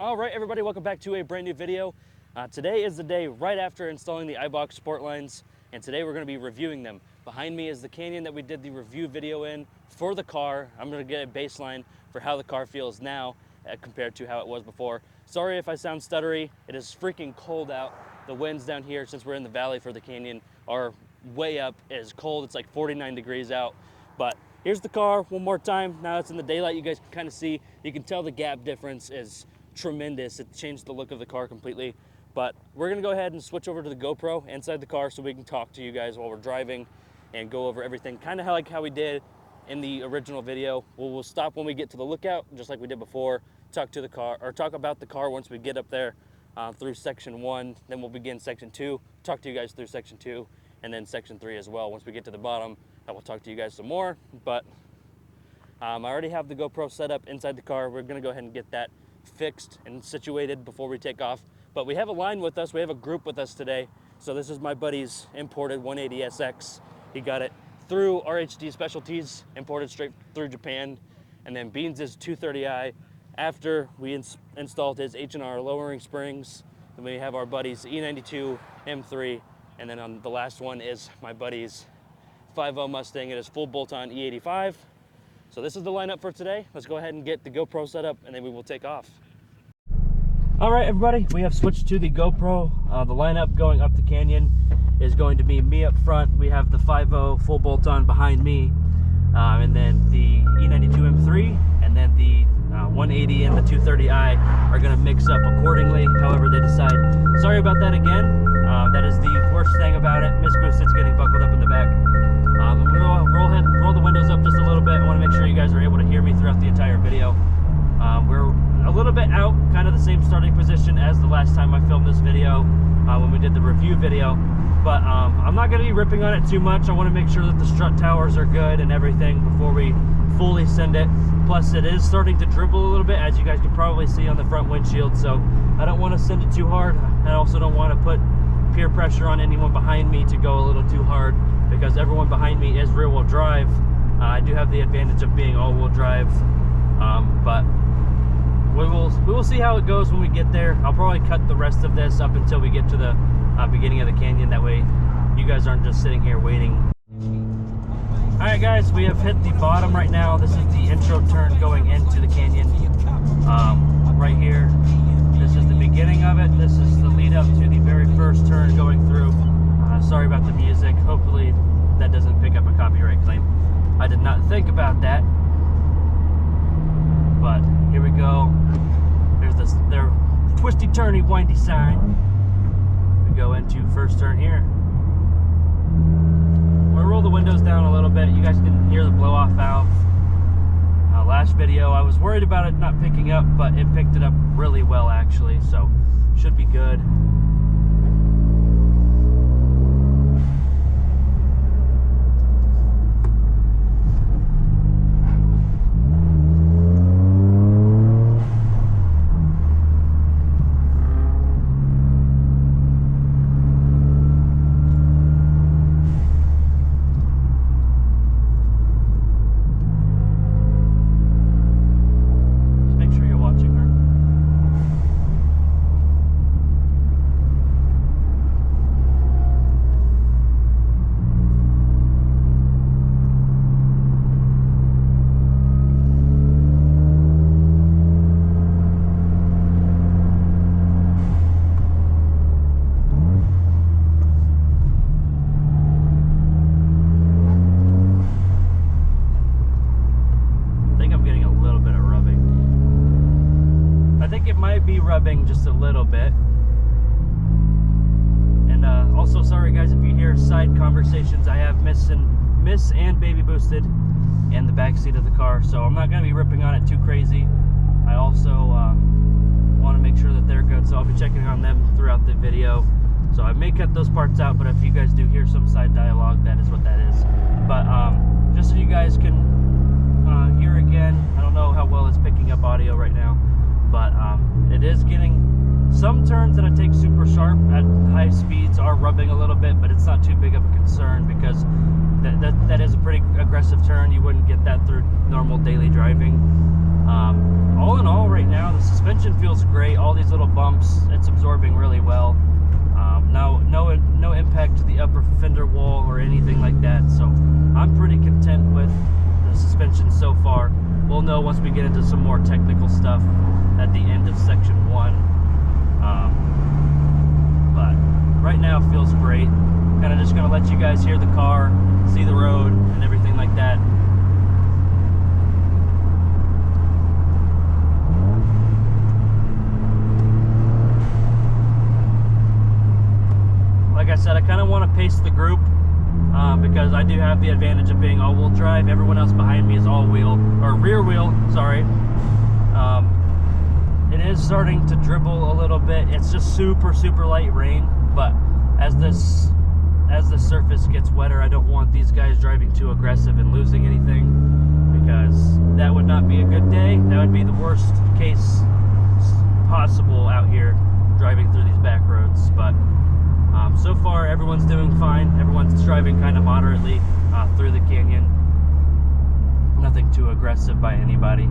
All right, everybody, welcome back to a brand new video. Today is the day right after installing the Eibach sport lines, and today we're going to be reviewing them. Behind me is the Canyon that we did the review video in for the car. I'm going to get a baseline for how the car feels now compared to how it was before. Sorry if I sound stuttery. It is freaking cold out. The winds down here, since we're in the valley for the Canyon, are way up. It is cold. It's like 49 degrees out. But here's the car one more time. Now it's in the daylight. You guys can kind of see. You can tell the gap difference is tremendous. It changed the look of the car completely. But we're gonna go ahead and switch over to the GoPro inside the car so we can talk to you guys while we're driving and go over everything, kind of like how we did in the original video. We'll stop when we get to the lookout, just like we did before, talk to the car, or talk about the car once we get up there through section 1, then we'll begin section 2, talk to you guys through section 2, and then section 3 as well. Once we get to the bottom, I will talk to you guys some more. But I already have the GoPro set up inside the car. We're gonna go ahead and get that fixed and situated before we take off. But we have a line with us, we have a group with us today. So this is my buddy's imported 180SX. He got it through RHD Specialties, imported straight through Japan. And then Beans' 230i after we installed his H&R lowering springs. Then we have our buddy's E92 M3. And then on the last one is my buddy's 5.0 Mustang. It is full bolt-on E85. So this is the lineup for today. Let's go ahead and get the GoPro set up and then we will take off. All right, everybody, we have switched to the GoPro. The lineup going up the Canyon is going to be me up front. We have the 5.0 full bolt-on behind me, and then the E92 M3, and then the 180 and the 230i are gonna mix up accordingly, however they decide. Sorry about that again. That is the worst thing about it. Miss Boosted's getting buckled up in the back. I'm gonna roll the windows up just a little bit. I wanna make sure you guys are able to hear me throughout the entire video. We're a little bit out, kind of the same starting position as the last time I filmed this video, when we did the review video. But I'm not gonna be ripping on it too much. I wanna make sure that the strut towers are good and everything before we fully send it. Plus it is starting to dribble a little bit, as you guys can probably see on the front windshield. So I don't wanna send it too hard. I also don't wanna put peer pressure on anyone behind me to go a little too hard, because everyone behind me is rear-wheel drive. I do have the advantage of being all-wheel drive, but we will see how it goes when we get there. I'll probably cut the rest of this up until we get to the beginning of the canyon. That way you guys aren't just sitting here waiting. All right, guys, we have hit the bottom right now. This is the intro turn going into the canyon. Right here, this is the beginning of it. This is the lead up to the very first turn going through. Sorry about the music. Hopefully that doesn't pick up a copyright claim. I did not think about that. But here we go. There's their twisty, turny, windy sign. We go into first turn here. I'm gonna roll the windows down a little bit. You guys can hear the blow-off valve. Last video, I was worried about it not picking up, but it picked it up really well actually, so should be good. Be rubbing just a little bit. And also sorry guys if you hear side conversations. I have Miss and Baby Boosted in the back seat of the car, so I'm not going to be ripping on it too crazy. I also want to make sure that they're good, so I'll be checking on them throughout the video. So I may cut those parts out, but if you guys do hear some side dialogue, that is what that is. But just so you guys can hear again, I don't know how well it's picking up audio right now, but it is getting some turns that I take super sharp at high speeds are rubbing a little bit, but it's not too big of a concern because that is a pretty aggressive turn. You wouldn't get that through normal daily driving. All in all, right now the suspension feels great. All these little bumps, it's absorbing really well. No impact to the upper fender wall or anything like that. So I'm pretty content with the suspension so far. We'll know once we get into some more technical stuff at the end of section 1. But right now it feels great. Kind of just gonna let you guys hear the car, see the road, and everything like that. Like I said, I kind of want to pace the group because I do have the advantage of being all-wheel drive. Everyone else behind me is all-wheel, or rear-wheel, sorry. It is starting to dribble a little bit. It's just super light rain, but as the surface gets wetter, I don't want these guys driving too aggressive and losing anything, because that would not be a good day. That would be the worst case possible out here driving through these back roads. But so far everyone's doing fine. Everyone's driving kind of moderately through the canyon. Nothing too aggressive by anybody.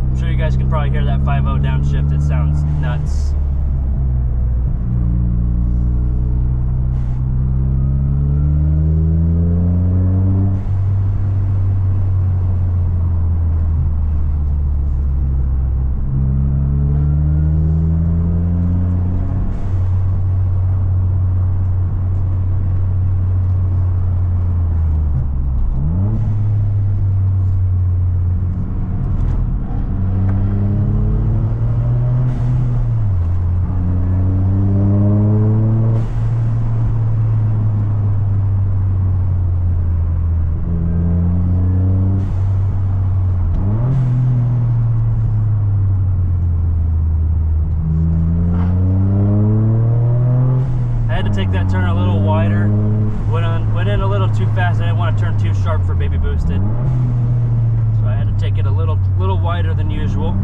I'm sure you guys can probably hear that 5.0 downshift. It sounds nuts. Take that turn a little wider. Went in a little too fast. I didn't want to turn too sharp for baby boosted, so I had to take it a little wider than usual.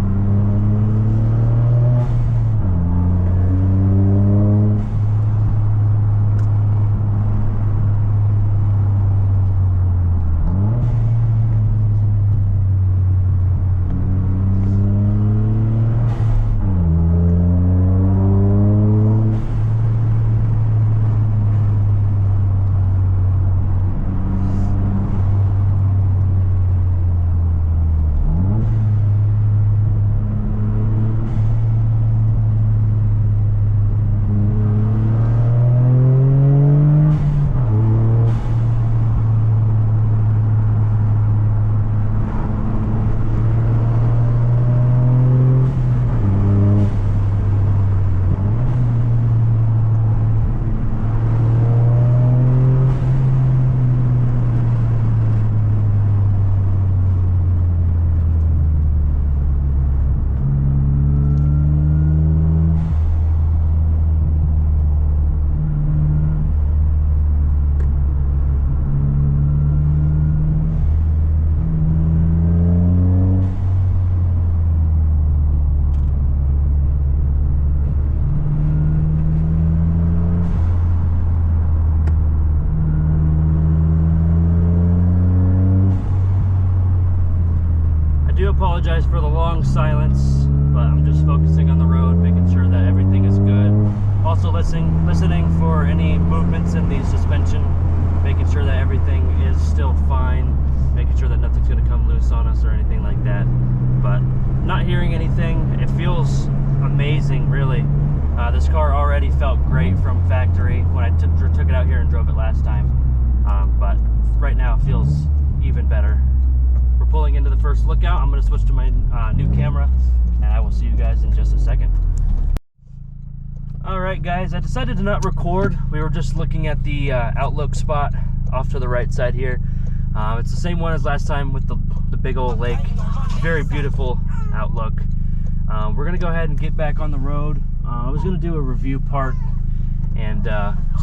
Apologize for the long silence, but I'm just focusing on the road, making sure that everything is good. Also listening for any movements in the suspension, making sure that everything is still fine, making sure that nothing's going to come loose on us or anything like that. But not hearing anything. It feels amazing, really. This car already felt great from factory when I took it out here and drove it last time, but right now it feels even better. We're pulling into the first lookout. I'm going to switch to my new camera, and I will see you guys in just a second. Alright guys, I decided to not record. We were just looking at the outlook spot off to the right side here. It's the same one as last time with the big old lake. Very beautiful outlook. We're going to go ahead and get back on the road. I was going to do a review part and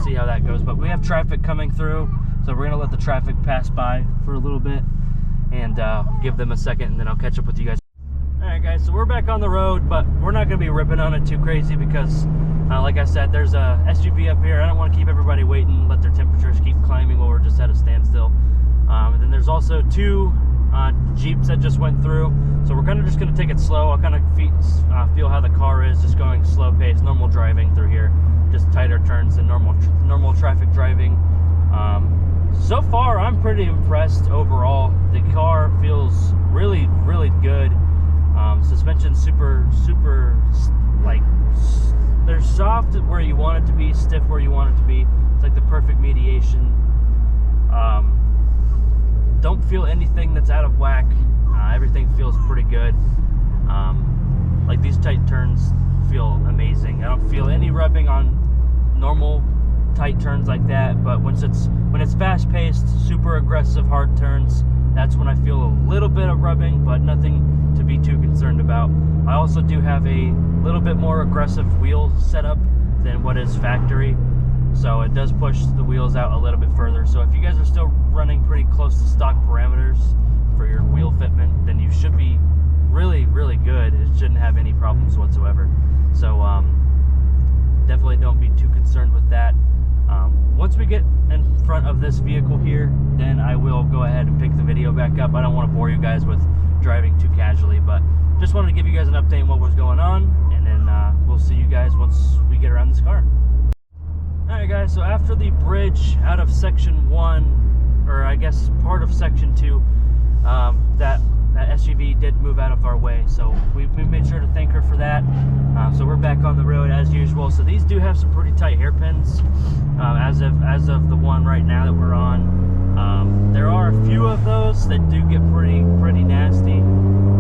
see how that goes, but we have traffic coming through, so we're going to let the traffic pass by for a little bit and give them a second, and then I'll catch up with you guys. Alright guys, so we're back on the road, but we're not going to be ripping on it too crazy because like I said, there's a SUV up here. I don't want to keep everybody waiting, let their temperatures keep climbing while we're just at a standstill. And then there's also two Jeeps that just went through. So we're kind of just going to take it slow. I'll kind of feel how the car is, just going slow pace, normal driving through here, just tighter turns than normal traffic driving. So far, I'm pretty impressed overall. The car feels really, really good. Suspension super, like, they're soft where you want it to be, stiff where you want it to be. It's like the perfect mediation. Don't feel anything that's out of whack. Everything feels pretty good. Like these tight turns feel amazing. I don't feel any rubbing on normal tight turns like that, but when it's fast-paced, super aggressive hard turns, that's when I feel a little bit of rubbing, but nothing to be too concerned about. I also do have a little bit more aggressive wheel setup than what is factory, so it does push the wheels out a little bit further. So if you guys are still running pretty close to stock parameters for your wheel fitment, then you should be really, really good. It shouldn't have any problems whatsoever. So definitely don't be too concerned with that. Once we get in front of this vehicle here, then I will go ahead and pick the video back up. I don't want to bore you guys with driving too casually, but just wanted to give you guys an update on what was going on, and then we'll see you guys once we get around this car. Alright guys, so after the bridge out of section 1, or I guess part of section 2, that SUV did move out of our way, so we made sure to thank her for that. So we're back on the road as usual. So these do have some pretty tight hairpins, as of the one right now that we're on. There are a few of those that do get pretty nasty,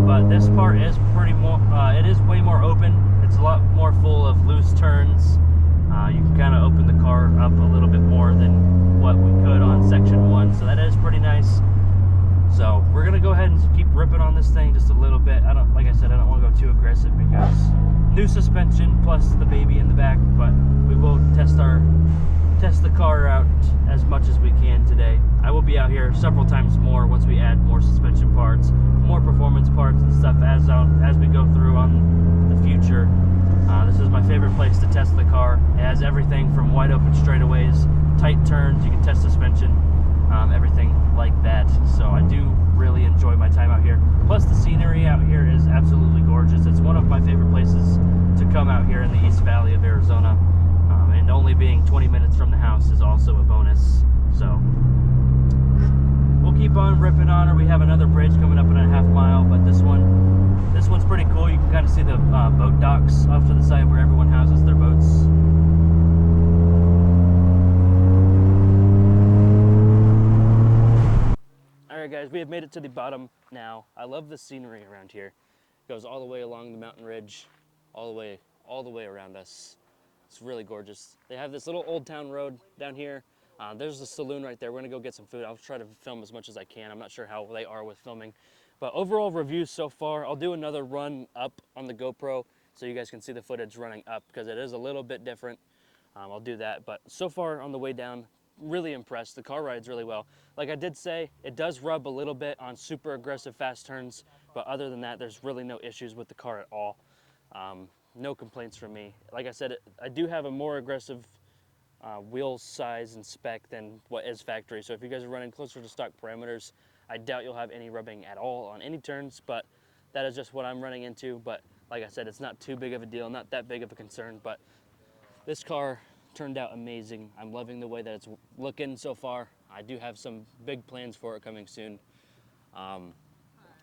but this part is it is way more open. It's a lot more full of loose turns. You can kind of open the car up a little bit more than what we could on section 1, so that is pretty nice. So we're gonna go ahead and keep ripping on this thing just a little bit. Like I said, I don't want to go too aggressive because new suspension plus the baby in the back, but we will test the car out as much as we can today. I will be out here several times more once we add more suspension parts, more performance parts and stuff as we go through on the future. This is my favorite place to test the car. It has everything from wide open straightaways, tight turns, you can test suspension, everything like that. So I do really enjoy my time out here. Plus the scenery out here is absolutely gorgeous. It's one of my favorite places to come out here in the East Valley of Arizona. And only being 20 minutes from the house is also a bonus. So we'll keep on ripping on her. We have another bridge coming up in a half mile, but this one's pretty cool. You can kind of see the boat docks off to the side where everyone houses their boats. Alright guys, we have made it to the bottom now. I love the scenery around here. It goes all the way along the mountain ridge, all the way around us. It's really gorgeous. They have this little old town road down here. There's a saloon right there. We're gonna go get some food. I'll try to film as much as I can. I'm not sure how they are with filming. But overall reviews so far, I'll do another run up on the GoPro so you guys can see the footage running up because it is a little bit different. I'll do that. But so far on the way down, really impressed. The car rides really well. Like I did say, it does rub a little bit on super aggressive fast turns, but other than that, there's really no issues with the car at all. No complaints from me. Like I said, I do have a more aggressive wheel size and spec than what is factory. So if you guys are running closer to stock parameters, I doubt you'll have any rubbing at all on any turns, but that is just what I'm running into. But like I said, it's not too big of a deal, not that big of a concern, but this car turned out amazing. I'm loving the way that it's looking so far. I do have some big plans for it coming soon.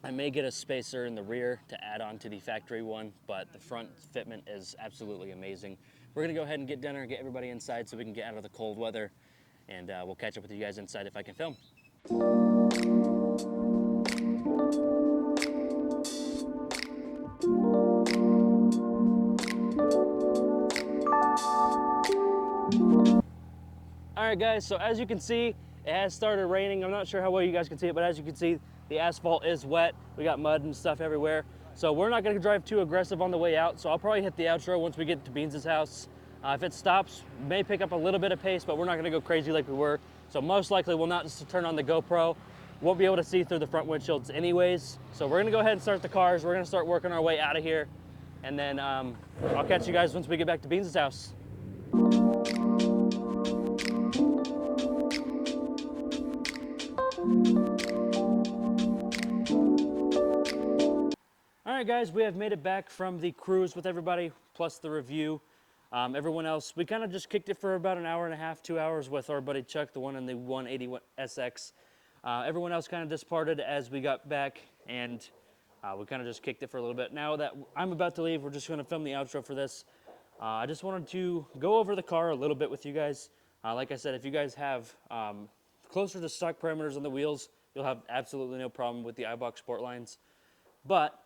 I may get a spacer in the rear to add on to the factory one, but the front fitment is absolutely amazing. We're gonna go ahead and get dinner and get everybody inside so we can get out of the cold weather, and we'll catch up with you guys inside if I can film. All right guys, so as you can see, it has started raining. I'm not sure how well you guys can see it, but as you can see, the asphalt is wet. We got mud and stuff everywhere. So we're not gonna drive too aggressive on the way out. So I'll probably hit the outro once we get to Beans' house. If it stops, may pick up a little bit of pace, but we're not gonna go crazy like we were. So most likely we'll not just turn on the GoPro. Won't be able to see through the front windshields anyways. So we're gonna go ahead and start the cars. We're gonna start working our way out of here. And then I'll catch you guys once we get back to Beans' house. right, guys, we have made it back from the cruise with everybody, plus the review. Everyone else, we kind of just kicked it for about an hour and a half, 2 hours with our buddy Chuck, the one in the 180 SX. Everyone else kind of disparted as we got back, and we kind of just kicked it for a little bit. Now that I'm about to leave, we're just going to film the outro for this. I just wanted to go over the car a little bit with you guys. Like I said, if you guys have closer to stock parameters on the wheels, you'll have absolutely no problem with the Eibach Sportlines. But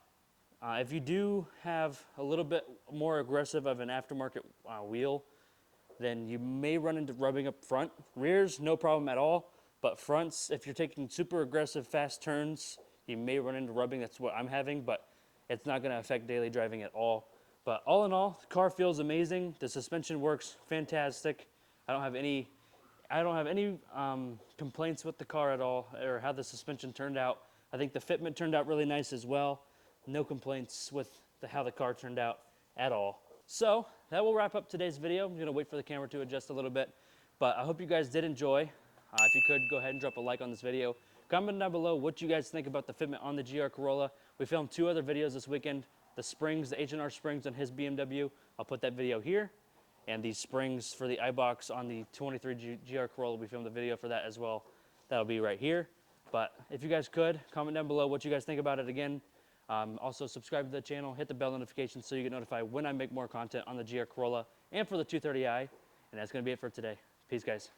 if you do have a little bit more aggressive of an aftermarket wheel, then you may run into rubbing up front. Rears, no problem at all. But fronts, if you're taking super aggressive fast turns, you may run into rubbing. That's what I'm having, but it's not going to affect daily driving at all. But all in all, the car feels amazing. The suspension works fantastic. I don't have any complaints with the car at all, or how the suspension turned out. I think the fitment turned out really nice as well. No complaints with how the car turned out at all. So that will wrap up today's video. I'm going to wait for the camera to adjust a little bit, but I hope you guys did enjoy. If you could, go ahead and drop a like on this video. Comment down below what you guys think about the fitment on the GR Corolla. We filmed 2 other videos this weekend. The springs, the H&R springs on his BMW. I'll put that video here. And these springs for the Eibachs on the 23 GR Corolla, we filmed a video for that as well. That'll be right here. But if you guys could, comment down below what you guys think about it again. Also, subscribe to the channel, hit the bell notification so you get notified when I make more content on the GR Corolla and for the 230i. And that's going to be it for today. Peace, guys.